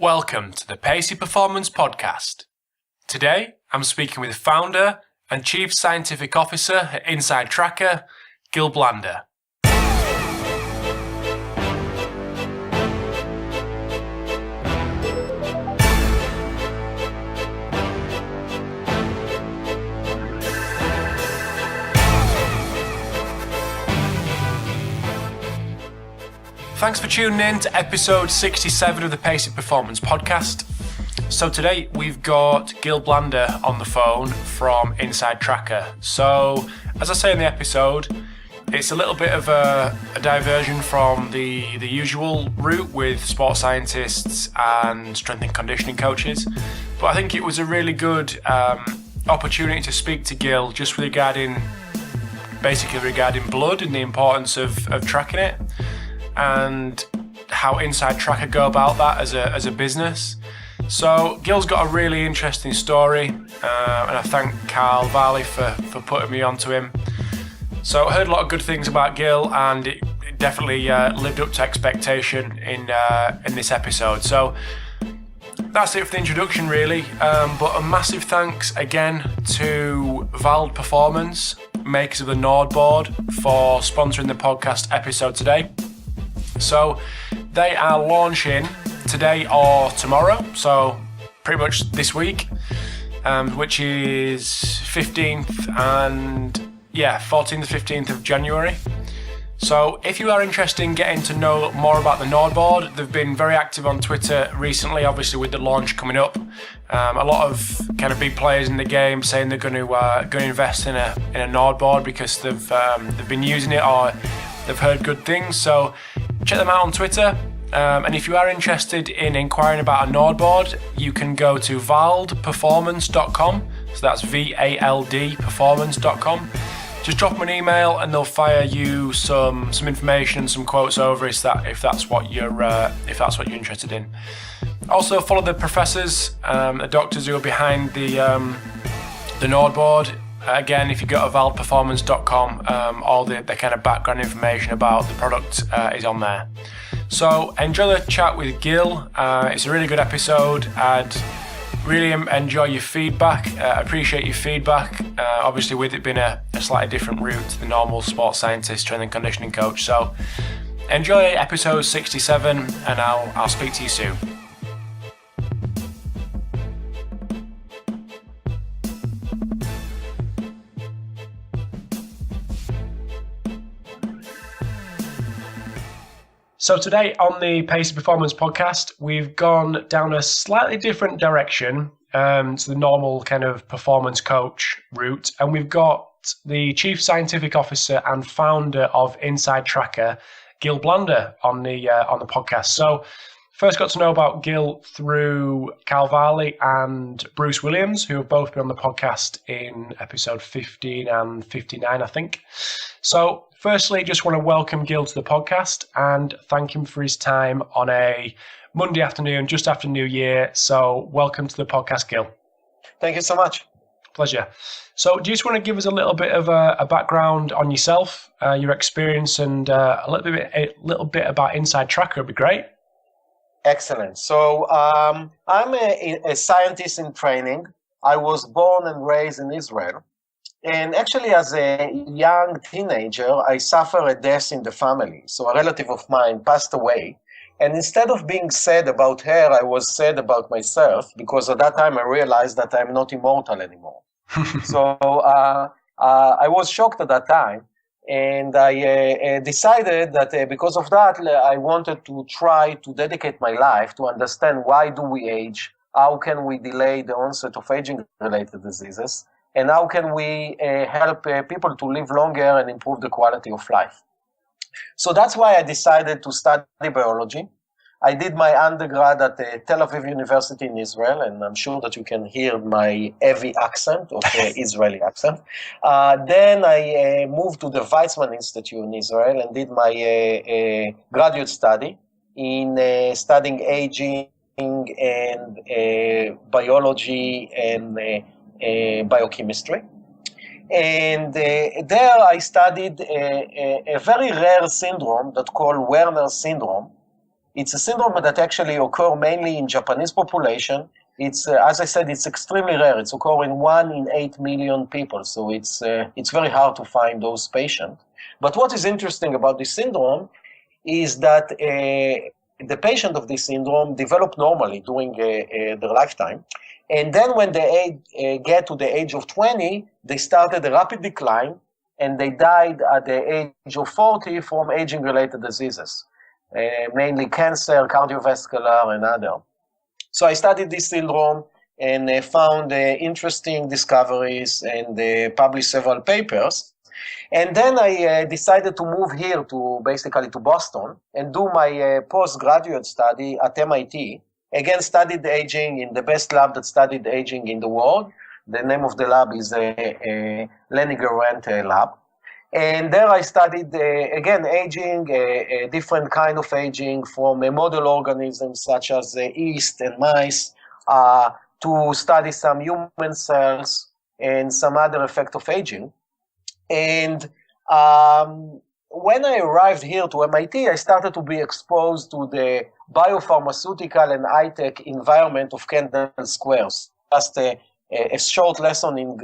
Welcome to the Pacey Performance Podcast. Today, I'm speaking with founder and Chief Scientific Officer at Inside Tracker, Gil Blander. Thanks for tuning in to episode 67 of the Pacey Performance Podcast. So today we've got Gil Blander on the phone from Inside Tracker. So as I say in the episode, it's a little bit of a diversion from the usual route with sports scientists and strength and conditioning coaches. But I think it was a really good opportunity to speak to Gil just regarding blood and the importance of tracking it, and how Inside Tracker go about that as a business. So Gil's got a really interesting story, and I thank Carl Valle for putting me onto him. So I heard a lot of good things about Gil, and it definitely lived up to expectation in this episode. So that's it for the introduction, really. But a massive thanks again to Vald Performance, makers of the Nord board, for sponsoring the podcast episode today. So they are launching today or tomorrow, so pretty much this week, which is 14th and 15th of January. So if you are interested in getting to know more about the Nord board, they've been very active on Twitter recently, obviously with the launch coming up. A lot of kind of big players in the game saying they're going to invest in a Nord board because they've been using it or they've heard good things. So check them out on Twitter. And if you are interested in inquiring about a Nord board, you can go to valdperformance.com. So that's VALD performance.com. Just drop them an email and they'll fire you some information, some quotes over if that's what you're interested in. Also follow the professors, the doctors who are behind the Nord board. Again, if you go to valdperformance.com, all the kind of background information about the product is on there. So enjoy the chat with Gil. It's a really good episode. I'd really enjoy your feedback. Appreciate your feedback. Obviously, with it being a slightly different route to the normal sports scientist, strength and conditioning coach. So enjoy episode 67, and I'll speak to you soon. So today on the Pacey Performance Podcast, we've gone down a slightly different direction to the normal kind of performance coach route, and we've got the Chief Scientific Officer and founder of Inside Tracker, Gil Blander, on the podcast. So first got to know about Gil through Carl Valle and Bruce Williams, who have both been on the podcast in episode 15 and 59, I think. So firstly, just want to welcome Gil to the podcast and thank him for his time on a Monday afternoon, just after New Year. So welcome to the podcast, Gil. Thank you so much. Pleasure. So do you just want to give us a little bit of a background on yourself, your experience, and a little bit about Inside Tracker would be great. Excellent. So I'm a scientist in training. I was born and raised in Israel. And actually, as a young teenager, I suffered a death in the family. So a relative of mine passed away. And instead of being sad about her, I was sad about myself, because at that time I realized that I'm not immortal anymore. So I was shocked at that time. And I decided that because of that, I wanted to try to dedicate my life to understand why do we age, how can we delay the onset of aging-related diseases, and how can we help people to live longer and improve the quality of life. So that's why I decided to study biology. I did my undergrad at Tel Aviv University in Israel, and I'm sure that you can hear my heavy accent of Israeli accent. Then I moved to the Weizmann Institute in Israel and did my graduate study in studying aging and biology and biochemistry. And there I studied a very rare syndrome that's called Werner syndrome, It's a syndrome that actually occurs mainly in Japanese population. It's, as I said, it's extremely rare. It's occurring 1 in 8 million people, so it's very hard to find those patients. But what is interesting about this syndrome is that the patient of this syndrome develop normally during their lifetime. And then when they get to the age of 20, they started a rapid decline, and they died at the age of 40 from aging-related diseases, mainly cancer, cardiovascular, and other. So I studied this syndrome and found interesting discoveries and published several papers. And then I decided to move here to basically to Boston and do my postgraduate study at MIT. Again, studied aging in the best lab that studied aging in the world. The name of the lab is Lenny Gerant lab. And there I studied, again, aging, different kind of aging from model organisms such as yeast and mice to study some human cells and some other effect of aging. And when I arrived here to MIT, I started to be exposed to the biopharmaceutical and high-tech environment of Kendall Squares. Just a short lesson in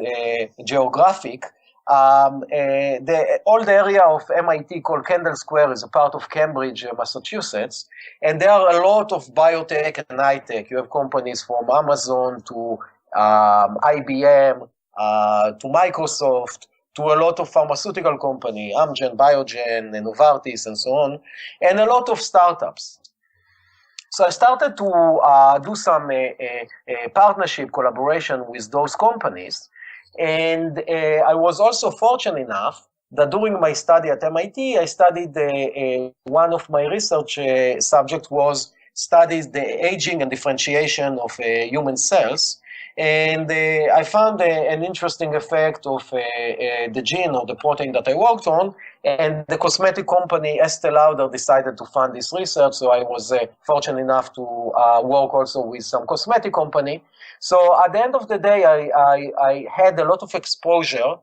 geographic. All the area of MIT called Kendall Square is a part of Cambridge, Massachusetts, and there are a lot of biotech and high-tech. You have companies from Amazon to IBM to Microsoft, to a lot of pharmaceutical companies, Amgen, Biogen, and Novartis, and so on, and a lot of startups. So I started to do some partnership collaboration with those companies. And I was also fortunate enough that during my study at MIT, I studied one of my research subjects was studies the aging and differentiation of human cells. And I found an interesting effect of the gene or the protein that I worked on, and the cosmetic company Estee Lauder decided to fund this research, so I was fortunate enough to work also with some cosmetic company. So at the end of the day, I had a lot of exposure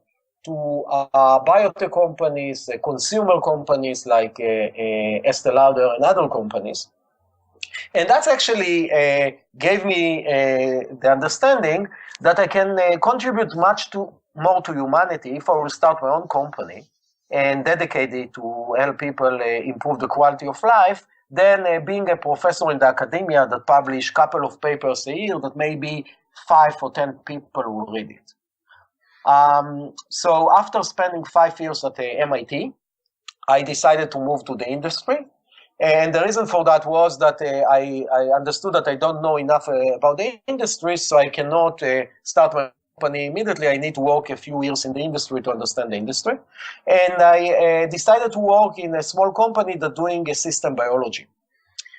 to biotech companies, consumer companies like Estee Lauder and other companies. And that's actually gave me the understanding that I can contribute much more to humanity if I will start my own company and dedicate it to help people improve the quality of life, than being a professor in the academia that publish a couple of papers a year that maybe 5 or 10 people will read it. So after spending 5 years at MIT, I decided to move to the industry. And the reason for that was that I understood that I don't know enough about the industry, so I cannot start my company immediately. I need to work a few years in the industry to understand the industry. And I decided to work in a small company that's doing system biology.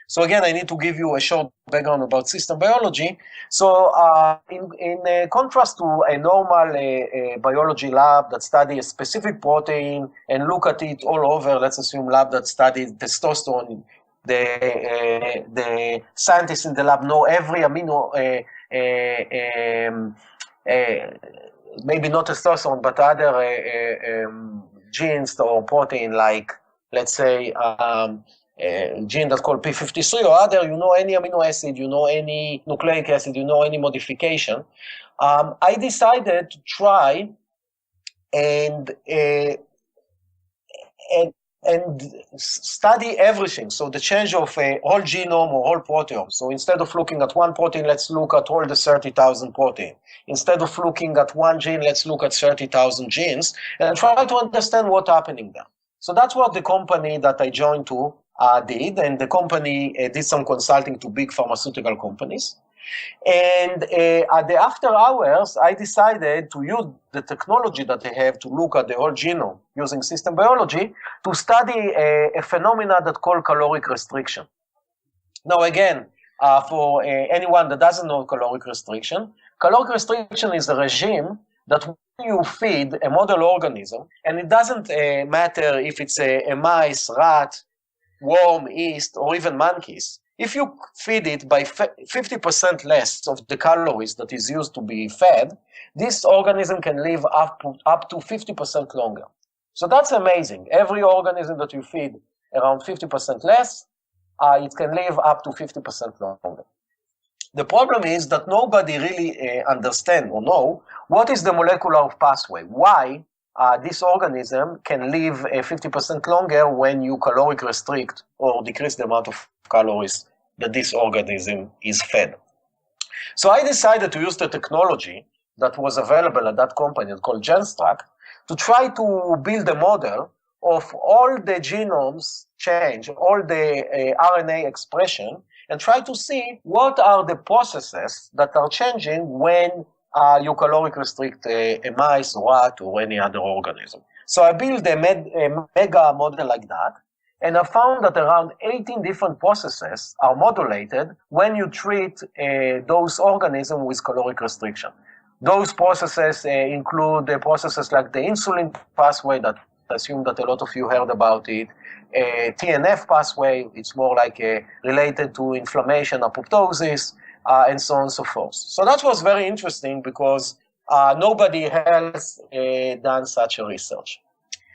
So again, I need to give you a short background about system biology. So in contrast to a normal biology lab that studies a specific protein and look at it all over, let's assume lab that studies testosterone, the scientists in the lab know every amino, maybe not testosterone, but other genes or protein like, let's say, gene that's called P53 or other, you know any amino acid, you know any nucleic acid, you know any modification. I decided to try and study everything. So the change of a whole genome or whole proteome. So instead of looking at one protein, let's look at all the 30,000 protein. Instead of looking at one gene, let's look at 30,000 genes and try to understand what's happening there. So that's what the company that I joined to did, and the company did some consulting to big pharmaceutical companies. And at the after hours, I decided to use the technology that I have to look at the whole genome using system biology to study a phenomena that called caloric restriction. Now again, for anyone that doesn't know caloric restriction is a regime that when you feed a model organism, and it doesn't matter if it's a mice, rat, worm, yeast, or even monkeys, if you feed it by 50% less of the calories that is used to be fed, this organism can live up to 50% longer. So that's amazing. Every organism that you feed around 50% less, it can live up to 50% longer. The problem is that nobody really understands or know what is the molecular pathway, why this organism can live 50% longer when you caloric restrict or decrease the amount of calories that this organism is fed. So I decided to use the technology that was available at that company called Genstrack to try to build a model of all the genomes change, all the RNA expression, and try to see what are the processes that are changing when you caloric restrict a mice, rat, or any other organism. So I built a mega model like that, and I found that around 18 different processes are modulated when you treat those organisms with caloric restriction. Those processes include the processes like the insulin pathway that I assume that a lot of you heard about it, TNF pathway, it's more like related to inflammation, apoptosis, and so on and so forth. So that was very interesting because nobody else done such a research.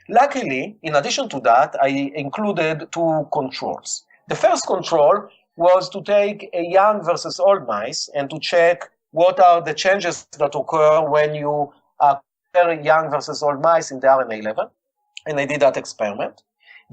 Luckily, in addition to that, I included two controls. The first control was to take a young versus old mice and to check what are the changes that occur when you compare young versus old mice in the RNA level, and I did that experiment.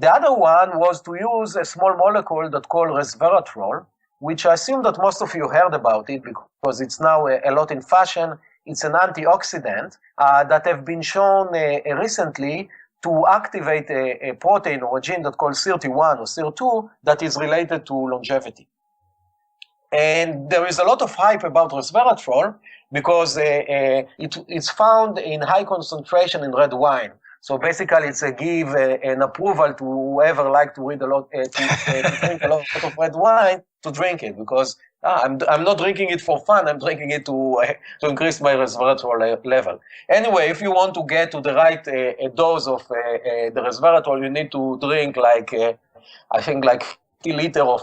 The other one was to use a small molecule that called resveratrol, which I assume that most of you heard about it because it's now a lot in fashion. It's an antioxidant that have been shown recently to activate a protein or a gene that called SIRT1 or SIRT2 that is related to longevity. And there is a lot of hype about resveratrol because it's found in high concentration in red wine. So basically, it's a give an approval to whoever like to read a lot, to drink a lot of red wine to drink it because I'm not drinking it for fun. I'm drinking it to increase my resveratrol level. Anyway, if you want to get to the right dose of the resveratrol, you need to drink like I think like 50 liters of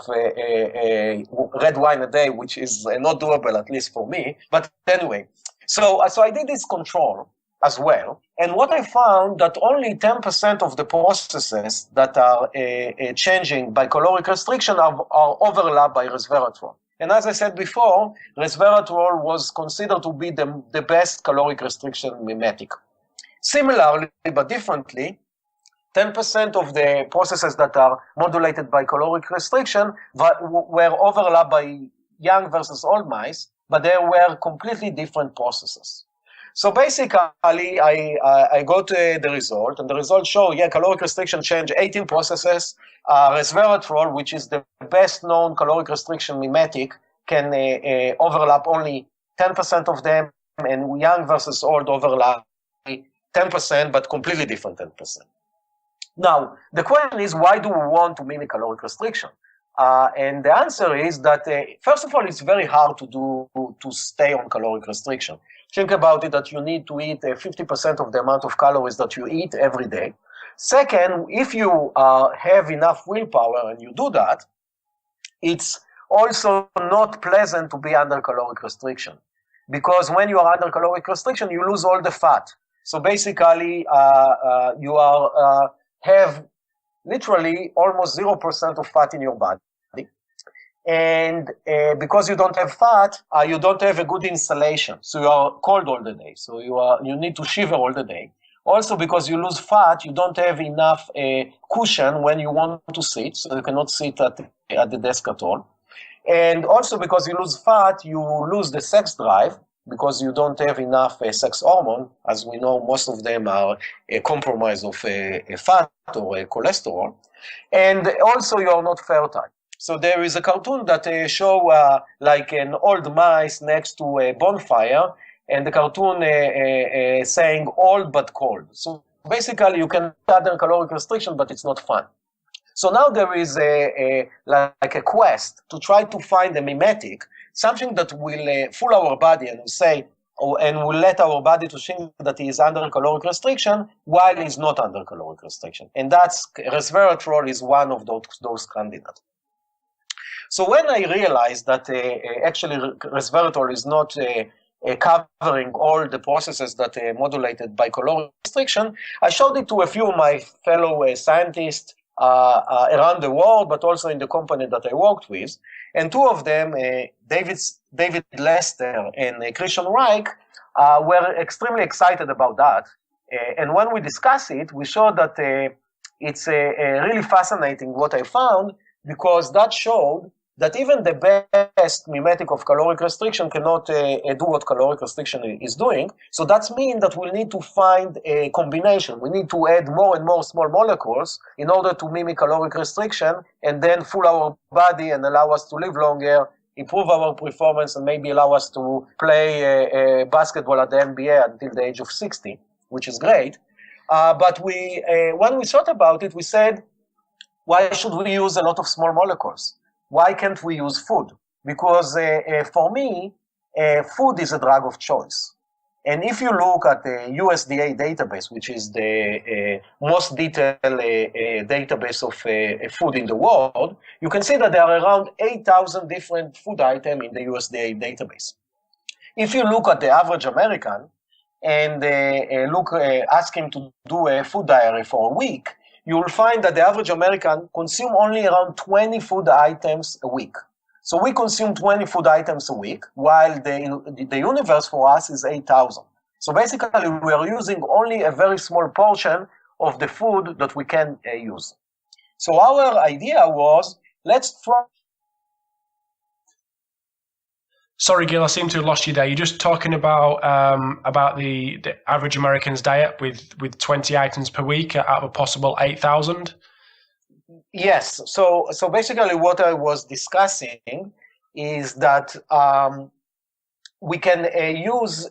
red wine a day, which is not doable, at least for me. But anyway, so I did this control as well. And what I found that only 10% of the processes that are changing by caloric restriction are overlapped by resveratrol. And as I said before, resveratrol was considered to be the best caloric restriction mimetic. Similarly, but differently, 10% of the processes that are modulated by caloric restriction were overlapped by young versus old mice, but they were completely different processes. So basically, I got the result, and the results show, caloric restriction changed 18 processes. Resveratrol, which is the best known caloric restriction mimetic, can overlap only 10% of them, and young versus old overlap 10%, but completely different 10%. Now, the question is, why do we want to mimic caloric restriction? And the answer is that, first of all, it's very hard to stay on caloric restriction. Think about it that you need to eat 50% of the amount of calories that you eat every day. Second, if you have enough willpower and you do that, it's also not pleasant to be under caloric restriction. Because when you are under caloric restriction, you lose all the fat. So basically, you have literally almost 0% of fat in your body. And because you don't have fat, you don't have a good insulation. So you are cold all the day. So you need to shiver all the day. Also, because you lose fat, you don't have enough cushion when you want to sit. So you cannot sit at the desk at all. And also because you lose fat, you lose the sex drive because you don't have enough sex hormone. As we know, most of them are a compromise of fat or cholesterol. And also you are not fertile. So there is a cartoon that show like an old mice next to a bonfire, and the cartoon saying old but cold. So basically you can under caloric restriction, but it's not fun. So now there is like a quest to try to find a mimetic, something that will fool our body and say, and will let our body to think that he is under caloric restriction while he's not under caloric restriction. And that's resveratrol is one of those candidates. So when I realized that actually resveratrol is not covering all the processes that are modulated by caloric restriction, I showed it to a few of my fellow scientists around the world, but also in the company that I worked with. And two of them, David Lester and Christian Reich, were extremely excited about that. And when we discuss it, we show that it's really fascinating what I found, because that showed that even the best mimetic of caloric restriction cannot do what caloric restriction is doing. So that means that we need to find a combination. We need to add more and more small molecules in order to mimic caloric restriction and then fool our body and allow us to live longer, improve our performance, and maybe allow us to play basketball at the NBA until the age of 60, which is great. But when we thought about it, we said, why should we use a lot of small molecules? Why can't we use food? Because for me, food is a drug of choice. And if you look at the USDA database, which is the most detailed database of food in the world, you can see that there are around 8,000 different food items in the USDA database. If you look at the average American and ask him to do a food diary for a week, you will find that the average American consume only around 20 food items a week. So we consume 20 food items a week, while the universe for us is 8,000. So basically, we are using only a very small portion of the food that we can use. So our idea was, let's try. Sorry, Gil, I seem to have lost you there. You're just talking about the average American's diet with 20 items per week out of a possible 8,000? Yes. So basically what I was discussing is that we can use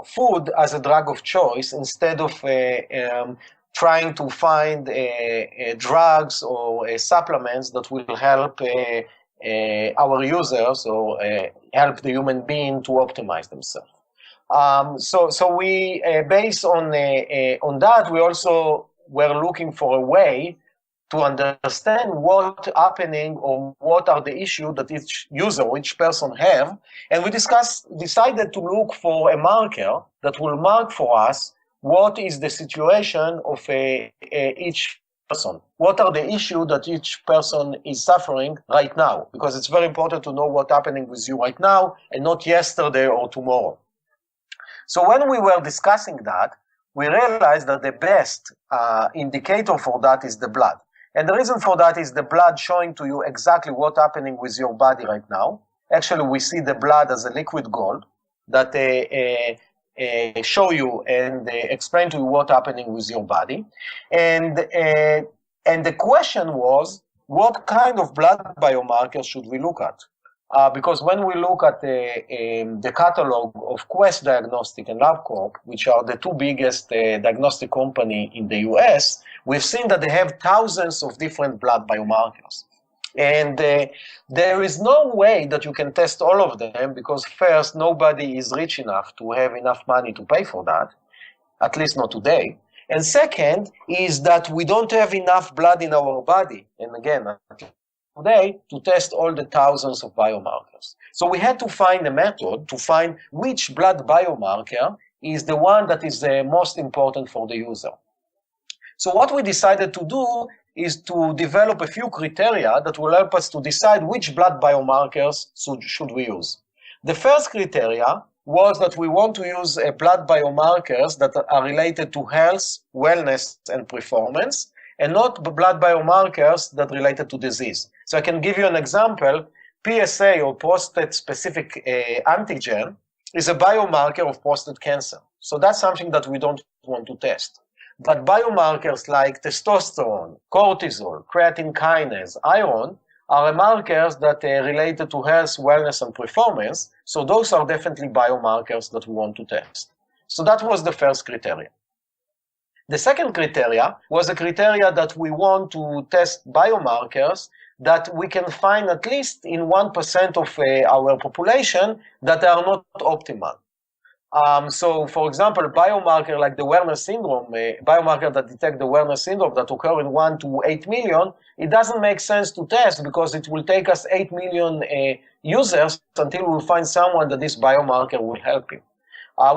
food as a drug of choice instead of trying to find drugs or supplements that will help our users or help the human being to optimize themselves. So we, based on that, we also were looking for a way to understand what's happening or what are the issues that each user, each person have. And we decided to look for a marker that will mark for us what is the situation of each person. What are the issues that each person is suffering right now? Because it's very important to know what's happening with you right now and not yesterday or tomorrow. So when we were discussing that, we realized that the best indicator for that is the blood. And the reason for that is the blood showing to you exactly what's happening with your body right now. Actually, we see the blood as a liquid gold that show you and explain to you what's happening with your body. And the question was, what kind of blood biomarkers should we look at? Because when we look at the catalog of Quest Diagnostic and LabCorp, which are the two biggest diagnostic companies in the US, we've seen that they have thousands of different blood biomarkers. And there is no way that you can test all of them, because first, nobody is rich enough to have enough money to pay for that, at least not today. And second is that we don't have enough blood in our body, and again, today, to test all the thousands of biomarkers. So we had to find a method to find which blood biomarker is the one that is the most important for the user. So what we decided to do is to develop a few criteria that will help us to decide which blood biomarkers should we use. The first criteria was that we want to use blood biomarkers that are related to health, wellness, and performance, and not blood biomarkers that are related to disease. So I can give you an example. PSA, or prostate-specific antigen, is a biomarker of prostate cancer. So that's something that we don't want to test. But biomarkers like testosterone, cortisol, creatine kinase, iron are markers that are related to health, wellness, and performance. So those are definitely biomarkers that we want to test. So that was the first criteria. The second criteria was a criteria that we want to test biomarkers that we can find at least in 1% of our population that are not optimal. So, for example, a biomarker like the Werner syndrome, a biomarker that detects the Werner syndrome that occur in 1 to 8 million, it doesn't make sense to test because it will take us 8 million users until we find someone that this biomarker will help him.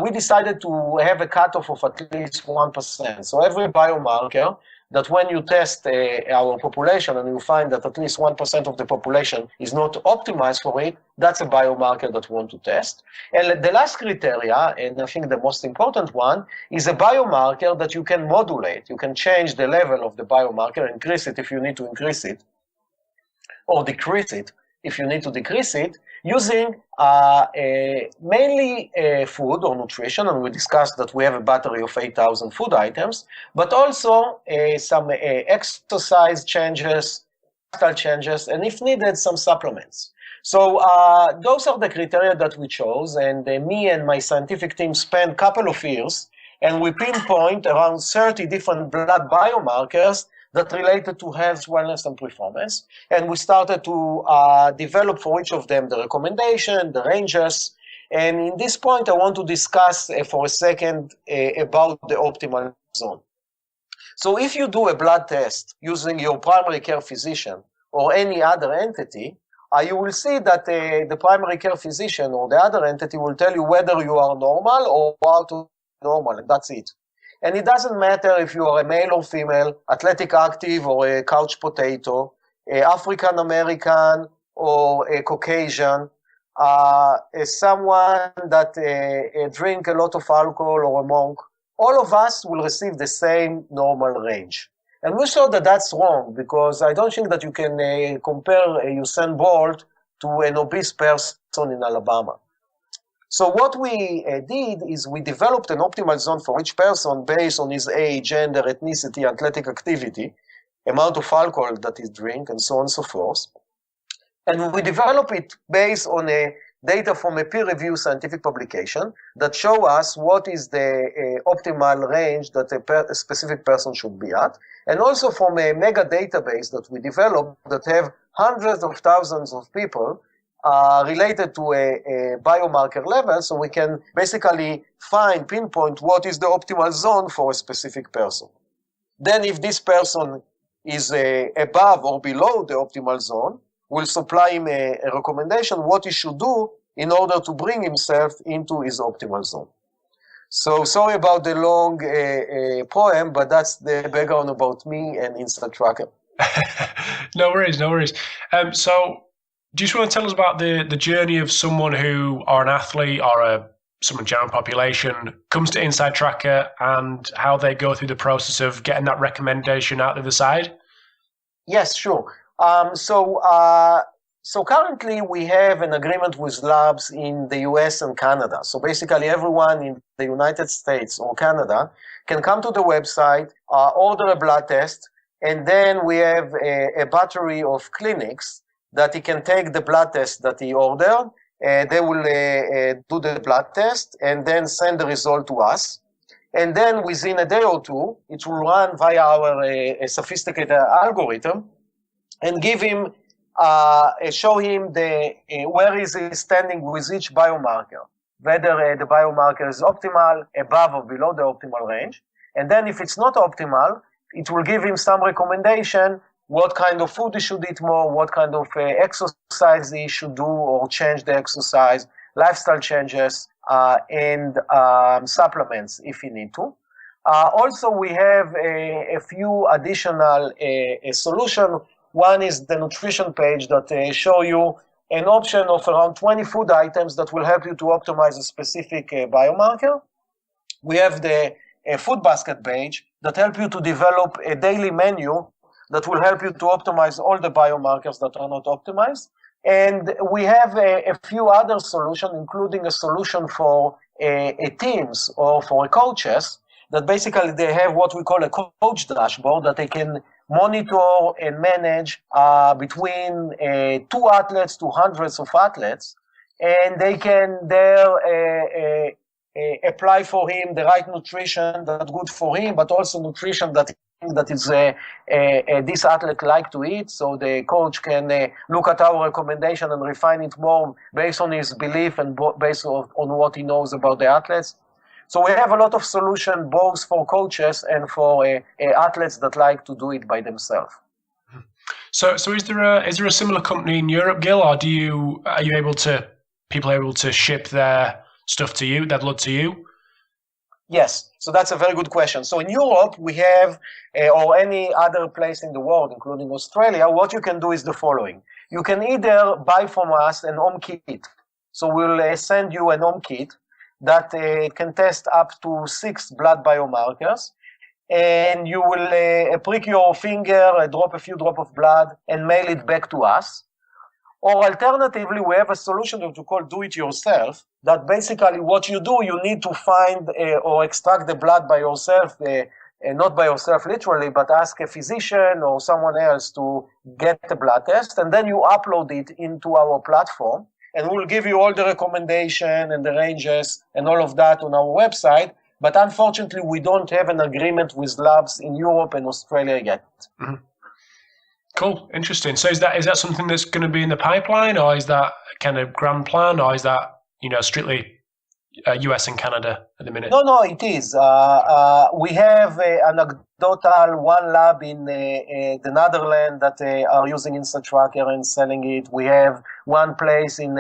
We decided to have a cutoff of at least 1%. So every biomarker that when you test our population and you find that at least 1% of the population is not optimized for it, that's a biomarker that we want to test. And the last criteria, and I think the most important one, is a biomarker that you can modulate. You can change the level of the biomarker, increase it if you need to increase it, or decrease it if you need to decrease it, using mainly food or nutrition, and we discussed that we have a battery of 8,000 food items, but also some exercise changes, lifestyle changes, and if needed, some supplements. So those are the criteria that we chose, and me and my scientific team spent a couple of years, and we pinpoint around 30 different blood biomarkers that related to health, wellness, and performance. And we started to develop for each of them the recommendation, the ranges. And in this point, I want to discuss for a second about the optimal zone. So if you do a blood test using your primary care physician or any other entity, you will see that the primary care physician or the other entity will tell you whether you are normal or out of normal, and that's it. And it doesn't matter if you are a male or female, athletic active or a couch potato, African American or a Caucasian, someone that drink a lot of alcohol or a monk. All of us will receive the same normal range. And we saw that that's wrong, because I don't think that you can compare Usain Bolt to an obese person in Alabama. So what we did is we developed an optimal zone for each person based on his age, gender, ethnicity, athletic activity, amount of alcohol that he drinks, and so on and so forth. And we develop it based on data from a peer-reviewed scientific publication that show us what is the optimal range that a specific person should be at, and also from a mega database that we developed that have hundreds of thousands of people related to a biomarker level, so we can basically pinpoint what is the optimal zone for a specific person. Then if this person is above or below the optimal zone, we'll supply him a recommendation what he should do in order to bring himself into his optimal zone. So sorry about the long poem, but that's the background about me and Instant Tracker. No worries, no worries. So do you just want to tell us about the journey of someone who, or an athlete, or someone general population, comes to Inside Tracker and how they go through the process of getting that recommendation out the other side? Yes, sure. So currently we have an agreement with labs in the US and Canada. So basically everyone in the United States or Canada can come to the website, order a blood test, and then we have a battery of clinics that he can take the blood test that he ordered. They will do the blood test and then send the result to us. And then within a day or two, it will run via our sophisticated algorithm and give him, show him where is he standing with each biomarker, whether the biomarker is optimal, above or below the optimal range. And then if it's not optimal, it will give him some recommendation what kind of food he should eat more, what kind of exercise he should do or change the exercise, lifestyle changes, and supplements if he need to. Also, we have a few additional solutions. One is the nutrition page that show you an option of around 20 food items that will help you to optimize a specific biomarker. We have the food basket page that help you to develop a daily menu that will help you to optimize all the biomarkers that are not optimized. And we have a few other solutions, including a solution for teams or for coaches, that basically they have what we call a coach dashboard that they can monitor and manage between 2 athletes to hundreds of athletes, and they can there apply for him the right nutrition that's good for him, but also nutrition that is this athlete like to eat, so the coach can look at our recommendation and refine it more based on his belief and based on what he knows about the athletes. So we have a lot of solutions both for coaches and for athletes that like to do it by themselves. So is there a similar company in Europe, Gil, or people able to ship their stuff to you, their blood to you? Yes, so that's a very good question. So in Europe, we have, or any other place in the world, including Australia, what you can do is the following. You can either buy from us an home kit. So we'll send you an home kit that can test up to 6 blood biomarkers. And you will prick your finger, drop a few drops of blood, and mail it back to us. Or alternatively, we have a solution that we call do-it-yourself, that basically what you do, you need to find or extract the blood by yourself, not by yourself literally, but ask a physician or someone else to get the blood test, and then you upload it into our platform, and we'll give you all the recommendation and the ranges and all of that on our website. But unfortunately, we don't have an agreement with labs in Europe and Australia yet. Mm-hmm. Cool, interesting. So is that something that's going to be in the pipeline, or is that kind of grand plan, or is that strictly US and Canada at the minute? No, it is. We have anecdotal one lab in the Netherlands that are using Instant Tracker and selling it. We have one place in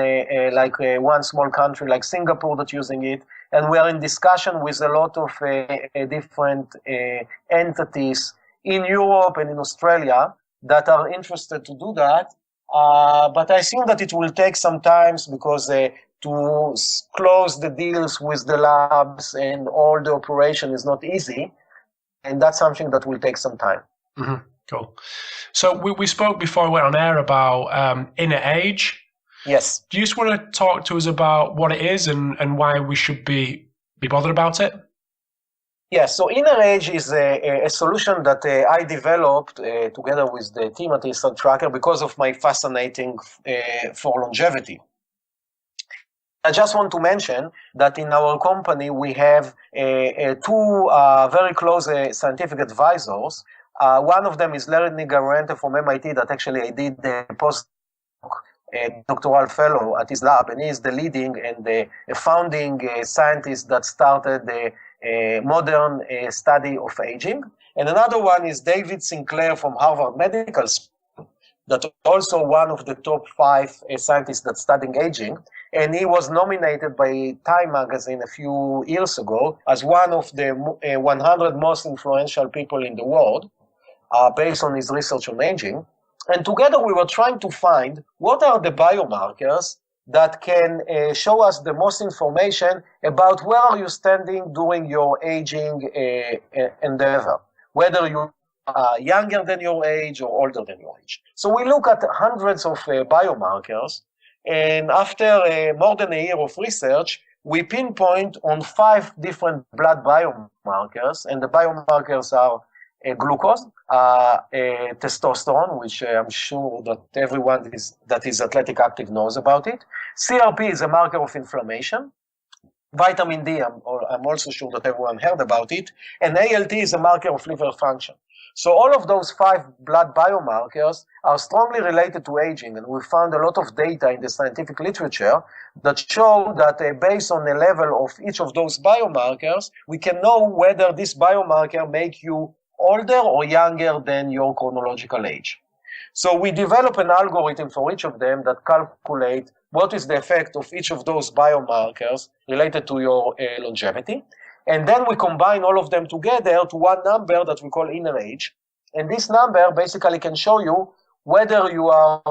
one small country like Singapore that's using it. And we are in discussion with a lot of different entities in Europe and in Australia that are interested to do that. But I assume that it will take some time because to close the deals with the labs and all the operation is not easy. And that's something that will take some time. Mm-hmm. Cool. So we spoke before we went on air about inner age. Yes. Do you just want to talk to us about what it is and why we should be bothered about it? Yes, so Inner Age is a solution that I developed together with the team at Instant Tracker because of my fascinating for longevity. I just want to mention that in our company we have two very close scientific advisors. One of them is Larry Nigarente from MIT that actually I did the postdoc doctoral fellow at his lab, and he is the leading and the founding scientist that started the modern study of aging. And another one is David Sinclair from Harvard Medical School, that also one of the top 5 scientists that's studying aging. And he was nominated by Time magazine a few years ago as one of the 100 most influential people in the world, based on his research on aging. And together we were trying to find what are the biomarkers that can show us the most information about where are you standing during your aging endeavor, whether you are younger than your age or older than your age. So we look at hundreds of biomarkers, and after more than a year of research, we pinpoint on 5 different blood biomarkers, and the biomarkers are glucose, testosterone, which I'm sure that everyone that is athletic active knows about it. CRP is a marker of inflammation. Vitamin D, I'm also sure that everyone heard about it. And ALT is a marker of liver function. So all of those 5 blood biomarkers are strongly related to aging, and we found a lot of data in the scientific literature that show that based on the level of each of those biomarkers, we can know whether this biomarker make you older or younger than your chronological age. So we develop an algorithm for each of them that calculate what is the effect of each of those biomarkers related to your longevity. And then we combine all of them together to one number that we call inner age. And this number basically can show you whether you are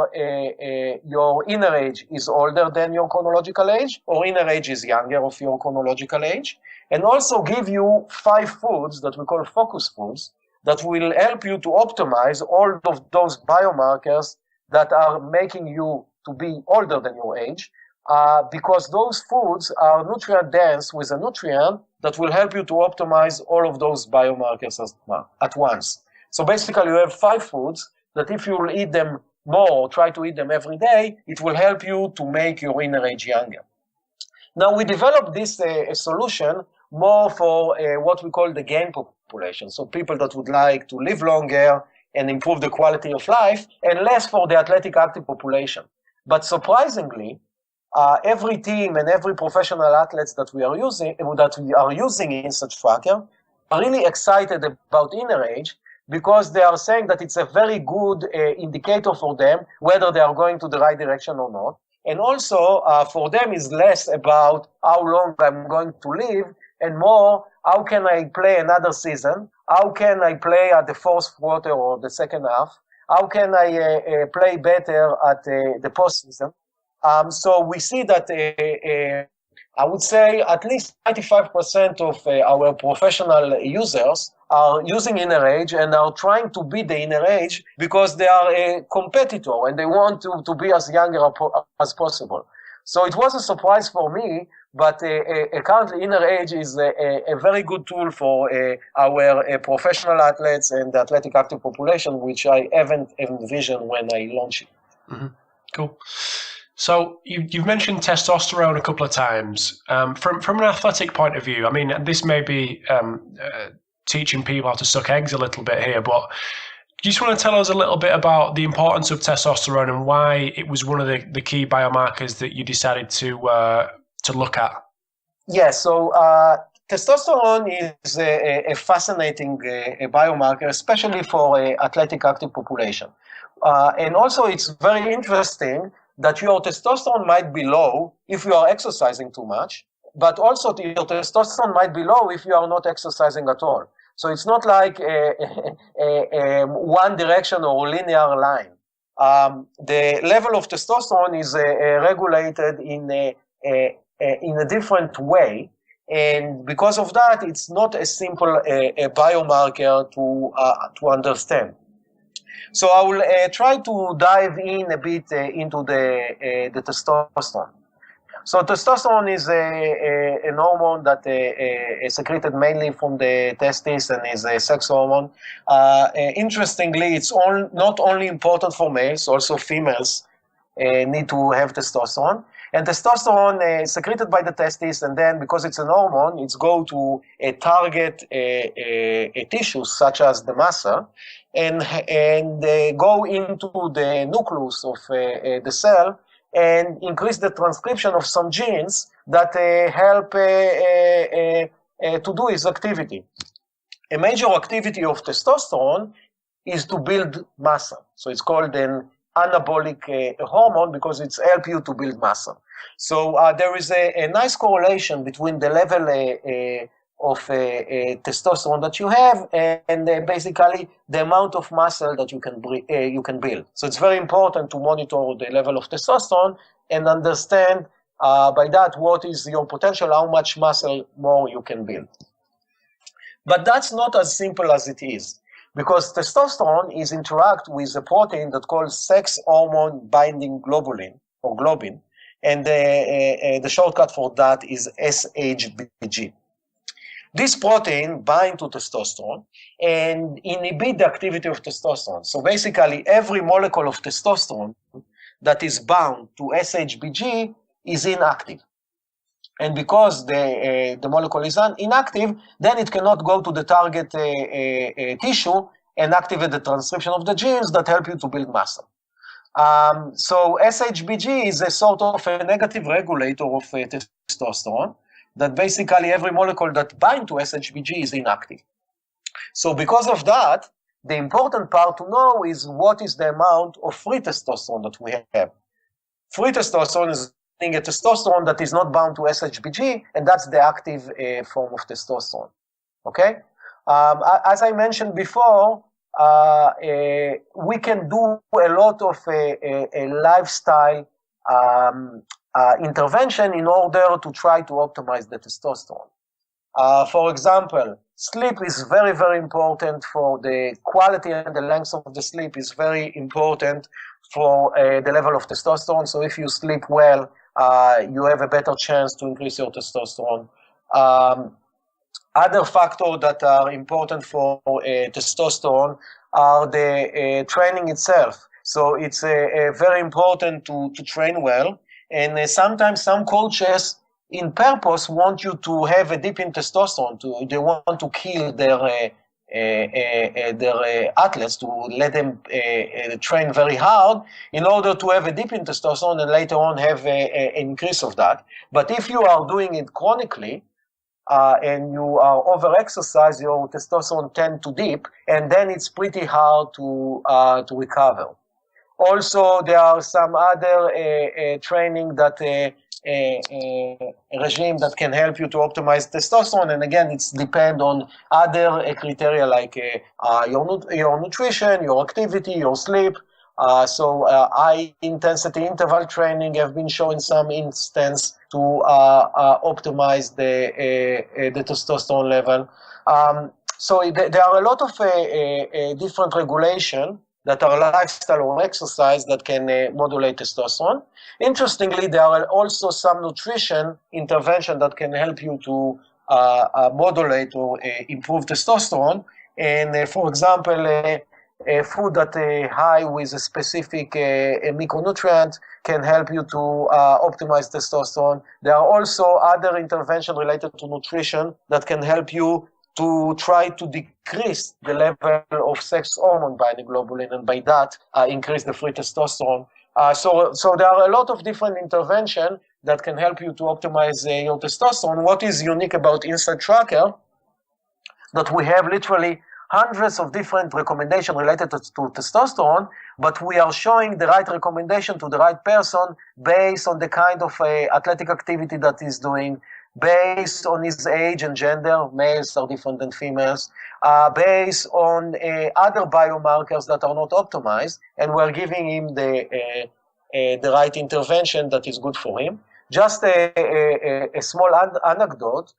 your inner age is older than your chronological age or inner age is younger of your chronological age. And also give you 5 foods that we call focus foods that will help you to optimize all of those biomarkers that are making you to be older than your age, because those foods are nutrient dense with a nutrient that will help you to optimize all of those biomarkers at once. So basically you have 5 foods that if you will eat them more, try to eat them every day, it will help you to make your inner age younger. Now we developed this solution more for what we call the gain population. So people that would like to live longer and improve the quality of life, and less for the athletic active population. But surprisingly, every team and every professional athletes that we are using in Instant Tracker are really excited about inner age, because they are saying that it's a very good indicator for them whether they are going to the right direction or not. And also for them is less about how long I'm going to live and more, how can I play another season? How can I play at the fourth quarter or the second half? How can I play better at the postseason? So we see that I would say at least 95% of our professional users are using Inner Age and are trying to beat the Inner Age because they are a competitor and they want to be as younger as possible. So it was a surprise for me, but currently Inner Age is a very good tool for our professional athletes and the athletic active population, which I haven't envisioned when I launched it. Mm-hmm. Cool. So you've mentioned testosterone a couple of times. From an athletic point of view, I mean, this may be teaching people how to suck eggs a little bit here, but do you just want to tell us a little bit about the importance of testosterone and why it was one of the key biomarkers that you decided to look at? Yeah, so testosterone is a fascinating biomarker, especially for athletic active population. And also it's very interesting that your testosterone might be low if you are exercising too much, but also your testosterone might be low if you are not exercising at all. So it's not like a one direction or linear line. The level of testosterone is regulated in a different way, and because of that, it's not a simple biomarker to understand. So I will try to dive in a bit into the testosterone. So testosterone is an hormone that is secreted mainly from the testes and is a sex hormone. Interestingly, it's not only important for males, also females need to have testosterone. And testosterone is secreted by the testes, and then because it's an hormone, it's go to a target tissues such as the muscle, and go into the nucleus of the cell, and increase the transcription of some genes that help to do its activity. A major activity of testosterone is to build muscle. So it's called an anabolic hormone because it's help you to build muscle. So there is a nice correlation between the level of testosterone that you have and basically the amount of muscle that you can build. So it's very important to monitor the level of testosterone and understand by that what is your potential, how much muscle more you can build. But that's not as simple as it is, because testosterone is interact with a protein that called sex hormone binding globulin or globin, and the shortcut for that is SHBG. This protein binds to testosterone and inhibit the activity of testosterone. So basically, every molecule of testosterone that is bound to SHBG is inactive. And because the molecule is inactive, then it cannot go to the target tissue and activate the transcription of the genes that help you to build muscle. So SHBG is a sort of a negative regulator of testosterone, that basically every molecule that binds to SHBG is inactive. So because of that, the important part to know is what is the amount of free testosterone that we have. Free testosterone is a testosterone that is not bound to SHBG, and that's the active form of testosterone. Okay? As I mentioned before, we can do a lot of a lifestyle intervention in order to try to optimize the testosterone. For example, sleep is very, very important for the quality and the length of the sleep is very important for the level of testosterone. So if you sleep well, you have a better chance to increase your testosterone. Other factors that are important for testosterone are the training itself. So it's very important to train well. And sometimes some coaches in purpose want you to have a dip in testosterone. They want to kill their athletes, to let them train very hard in order to have a dip in testosterone and later on have an increase of that. But if you are doing it chronically and you are over-exercised, your testosterone tend to dip, and then it's pretty hard to recover. Also, there are some other training that regime that can help you to optimize testosterone. And again, it's depend on other criteria like your nutrition, your activity, your sleep. So high intensity interval training have been shown in some instance to optimize the testosterone level. So there are a lot of different regulation that are lifestyle or exercise that can modulate testosterone. Interestingly, there are also some nutrition intervention that can help you to modulate or improve testosterone. And for example, food that high with a specific micronutrient can help you to optimize testosterone. There are also other interventions related to nutrition that can help you to try to decrease the level of sex hormone binding globulin, and by that increase the free testosterone. So there are a lot of different interventions that can help you to optimize your testosterone. What is unique about Inside Tracker, that we have literally hundreds of different recommendations related to testosterone, but we are showing the right recommendation to the right person based on the kind of athletic activity that he's doing, based on his age and gender. Males are different than females, based on other biomarkers that are not optimized, and we're giving him the right intervention that is good for him. Just a small anecdote,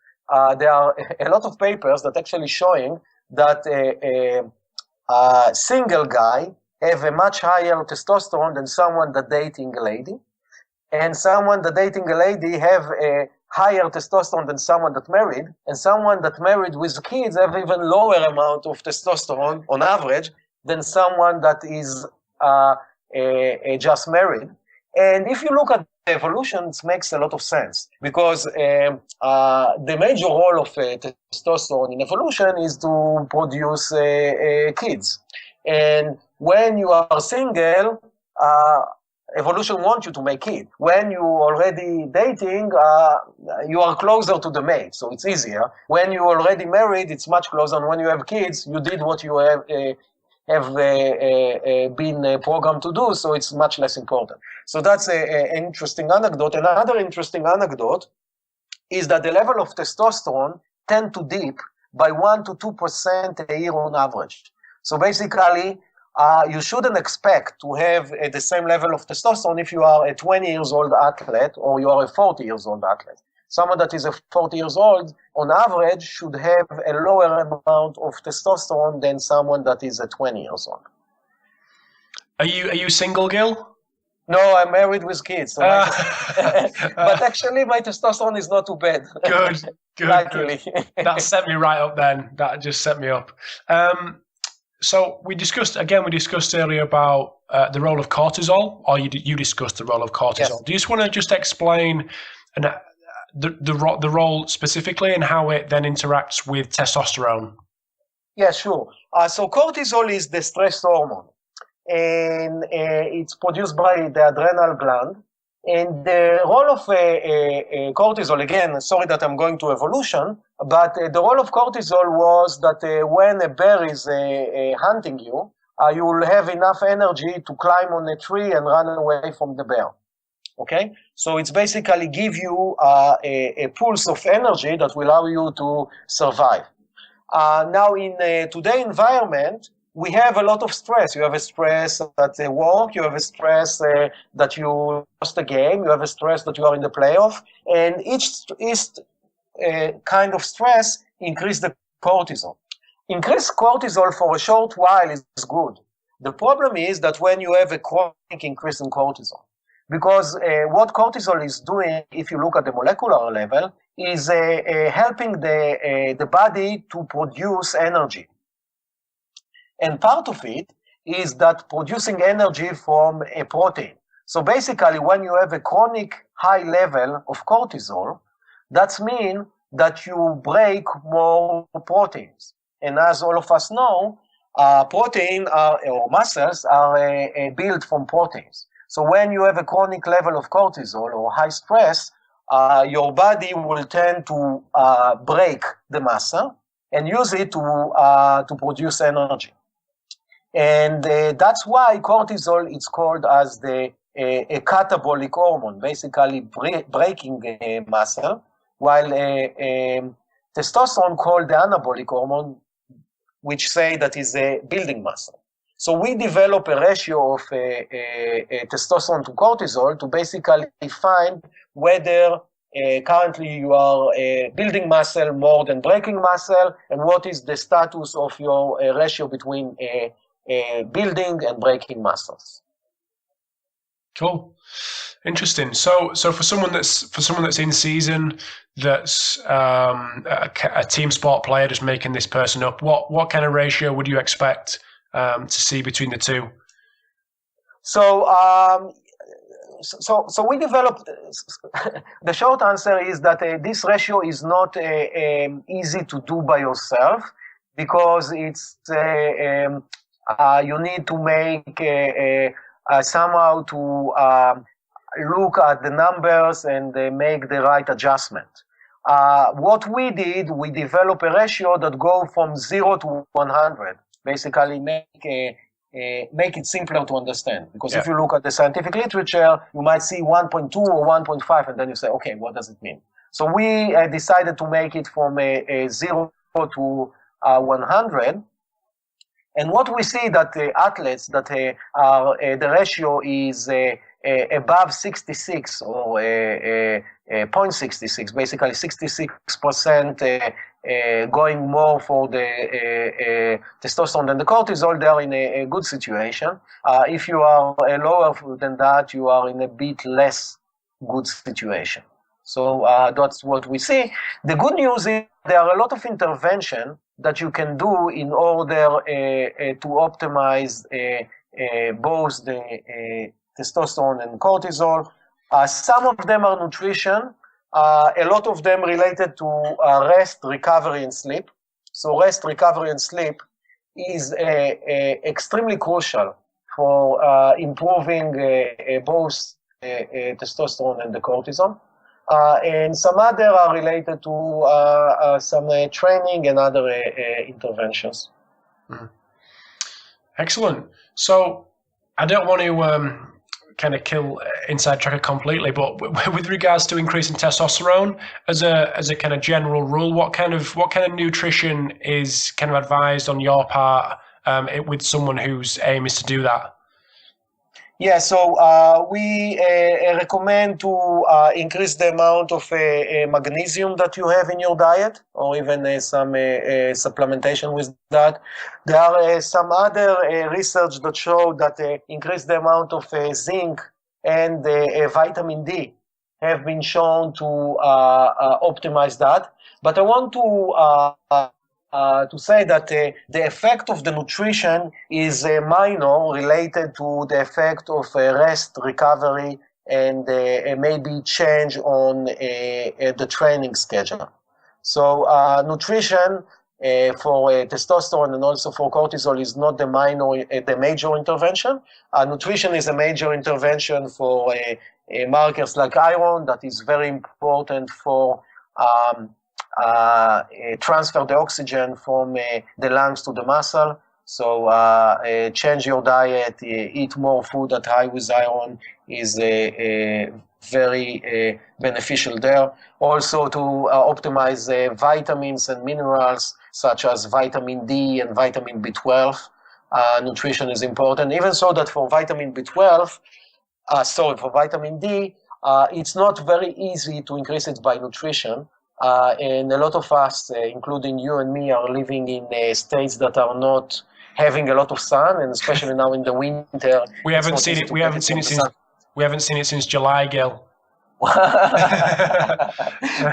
there are a lot of papers that actually showing that a single guy have a much higher testosterone than someone that dating a lady, and someone that dating a lady have a higher testosterone than someone that married, and someone that married with kids have even lower amount of testosterone on average than someone that is just married. And if you look at the evolution, it makes a lot of sense, because the major role of testosterone in evolution is to produce kids. And when you are single, evolution wants you to make kids. When you already dating, you are closer to the mate, so it's easier. When you already married, it's much closer. And when you have kids, you did what you have been programmed to do, so it's much less important. So that's an interesting anecdote. Another interesting anecdote is that the level of testosterone tend to dip by 1 to 2% a year on average. So basically, you shouldn't expect to have the same level of testosterone if you are a 20 years old athlete or you are a 40 years old athlete. Someone that is a 40 years old, on average, should have a lower amount of testosterone than someone that is a 20 years old. Are you single, Gil? No, I'm married with kids. So but actually, my testosterone is not too bad. Good. Luckily. That set me right up then. That just set me up. So we discussed earlier about the role of cortisol, or you discussed the role of cortisol. Yes. Do you just want to just explain the role specifically and how it then interacts with testosterone? Yeah, sure. So cortisol is the stress hormone, and it's produced by the adrenal gland. And the role of cortisol, again, sorry that I'm going to evolution, but the role of cortisol was that when a bear is hunting you, you will have enough energy to climb on a tree and run away from the bear. Okay? So it's basically give you a pulse of energy that will allow you to survive. Now, in today's environment, we have a lot of stress. You have a stress at work, you have a stress that you lost a game, you have a stress that you are in the playoff, and each kind of stress increase the cortisol. Increased cortisol for a short while is good. The problem is that when you have a chronic increase in cortisol, because what cortisol is doing, if you look at the molecular level, is helping the body to produce energy. And part of it is that producing energy from a protein. So basically, when you have a chronic high level of cortisol, that means that you break more proteins. And as all of us know, protein or muscles are built from proteins. So when you have a chronic level of cortisol or high stress, your body will tend to break the muscle and use it to produce energy. And that's why cortisol is called as the a catabolic hormone, basically breaking muscle, while testosterone called the anabolic hormone, which say that is building muscle. So we develop a ratio of testosterone to cortisol to basically find whether currently you are building muscle more than breaking muscle, and what is the status of your ratio between building and breaking muscles. Cool, interesting. So for someone that's in season, that's a team sport player just making this person up, what kind of ratio would you expect to see between the two? So we developed. The short answer is that this ratio is not easy to do by yourself, because it's you need to make somehow to look at the numbers and make the right adjustment. What we did, we developed a ratio that go from 0 to 100, basically make it simpler to understand. Because if you look at the scientific literature, you might see 1.2 or 1.5, and then you say, okay, what does it mean? So we decided to make it from 0 to 100. And what we see that athletes that are the ratio is above 66 or 0.66, basically 66% going more for the testosterone than the cortisol, they are in a good situation. If you are lower than that, you are in a bit less good situation. So that's what we see. The good news is there are a lot of intervention that you can do in order to optimize both the testosterone and cortisol. Some of them are nutrition. A lot of them related to rest, recovery, and sleep. So rest, recovery, and sleep is extremely crucial for improving both testosterone and the cortisol. And some other are related to some training and other interventions. Mm-hmm. Excellent. So I don't want to kind of kill Inside Tracker completely, but with regards to increasing testosterone, as a kind of general rule, what kind of nutrition is kind of advised on your part with someone whose aim is to do that? Yeah, so we recommend to increase the amount of magnesium that you have in your diet, or even some supplementation with that. There are some other research that show that increase the amount of zinc and vitamin D have been shown to optimize that. But I want to say that the effect of the nutrition is minor related to the effect of rest, recovery, and maybe change on the training schedule. So nutrition for testosterone and also for cortisol is not the major intervention. Nutrition is a major intervention for markers like iron that is very important for transfer the oxygen from the lungs to the muscle. So change your diet, eat more food that high with iron is very beneficial there. Also to optimize vitamins and minerals such as vitamin D and vitamin B12. Nutrition is important. Even so that for vitamin B12, for vitamin D, it's not very easy to increase it by nutrition. And a lot of us, including you and me, are living in states that are not having a lot of sun, and especially now in the winter. We haven't seen it. We haven't seen it since July, Gil.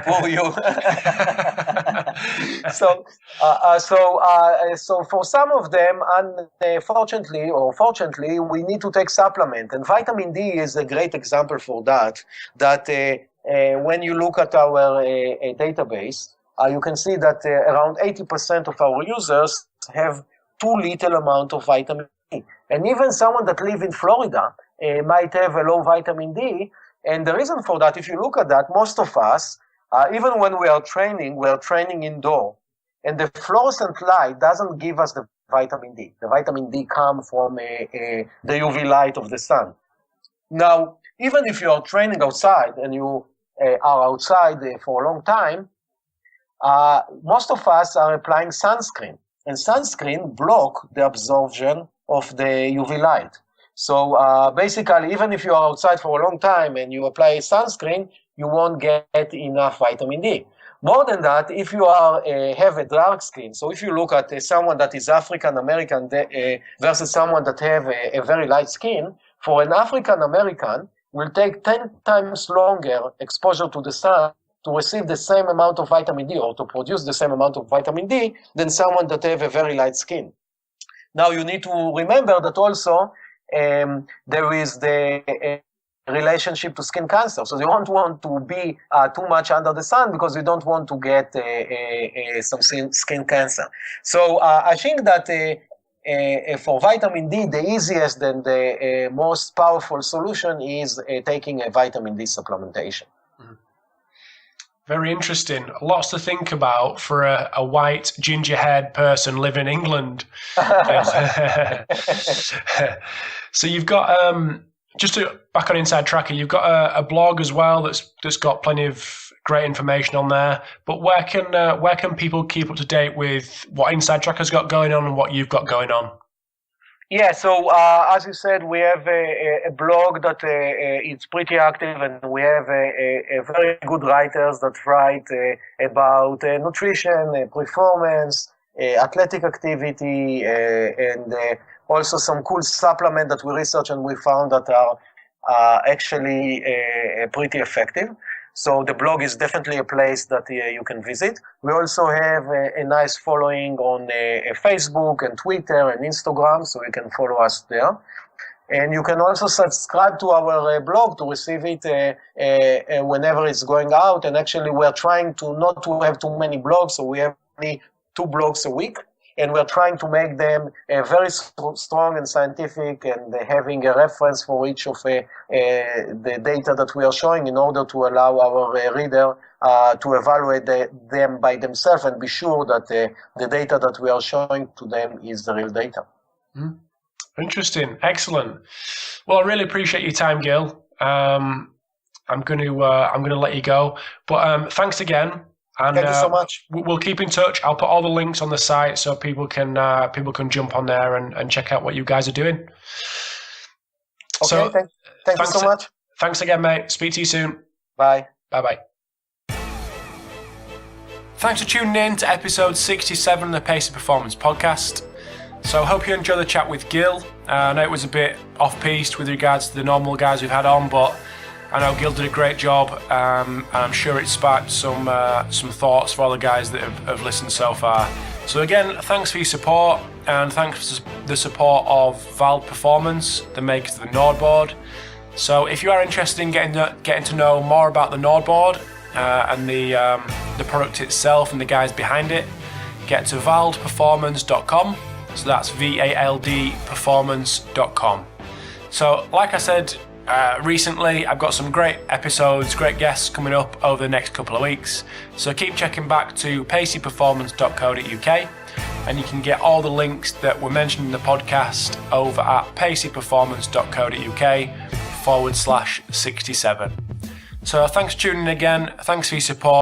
Poor you. So for some of them, unfortunately or fortunately, we need to take supplement, and vitamin D is a great example for that. When you look at our database, you can see that around 80% of our users have too little amount of vitamin D. And even someone that lives in Florida might have a low vitamin D. And the reason for that, if you look at that, most of us, even when we are training indoor. And the fluorescent light doesn't give us the vitamin D. The vitamin D comes from the UV light of the sun. Now, even if you are training outside and you are outside for a long time, most of us are applying sunscreen, and sunscreen block the absorption of the UV light. So basically, even if you are outside for a long time and you apply sunscreen, you won't get enough vitamin D. More than that, if you have a dark skin, so if you look at someone that is African American versus someone that have a very light skin, for an African American, will take 10 times longer exposure to the sun to receive the same amount of vitamin D or to produce the same amount of vitamin D than someone that have a very light skin. Now you need to remember that also there is the relationship to skin cancer. So you don't want to be too much under the sun because you don't want to get some skin cancer. So I think that for vitamin D, the easiest and the most powerful solution is taking a vitamin D supplementation. Very interesting. Lots to think about for a white, ginger-haired person living in England. So you've got, back on Inside Tracker, you've got a blog as well that's got plenty of great information on there. But where can people keep up to date with what Inside Tracker's got going on and what you've got going on? Yeah, so as you said, we have a blog that it's pretty active, and we have a very good writers that write about nutrition, performance, athletic activity, and also some cool supplements that we research and we found that are actually pretty effective. So the blog is definitely a place that you can visit. We also have a nice following on Facebook and Twitter and Instagram, so you can follow us there. And you can also subscribe to our blog to receive it whenever it's going out. And actually, we're trying to not to have too many blogs, so we have only 2 blogs a week. And we're trying to make them very strong and scientific and having a reference for each of the data that we are showing in order to allow our reader to evaluate them by themselves and be sure that the data that we are showing to them is the real data. Interesting. Excellent. Well, I really appreciate your time, Gil. I'm going to let you go. But thanks again. And thank you so much. We'll keep in touch. I'll put all the links on the site so people can jump on there and check out what you guys are doing. Okay, so, thank you so much. Thanks again, mate. Speak to you soon. Bye. Bye-bye. Thanks for tuning in to episode 67 of the Pacey Performance Podcast. So I hope you enjoyed the chat with Gil. I know it was a bit off-piste with regards to the normal guys we've had on, but I know Gil did a great job, and I'm sure it sparked some thoughts for all the guys that have listened so far. So again, thanks for your support, and thanks for the support of Valle Performance, the makers of the NordBoard. So if you are interested in getting to know more about the NordBoard and the product itself and the guys behind it, get to valdperformance.com. So that's VALD performance.com. So like I said, recently I've got some great episodes, great guests coming up over the next couple of weeks, so keep checking back to paceyperformance.co.uk, and you can get all the links that were mentioned in the podcast over at paceyperformance.co.uk/67. So thanks for tuning in again, thanks for your support.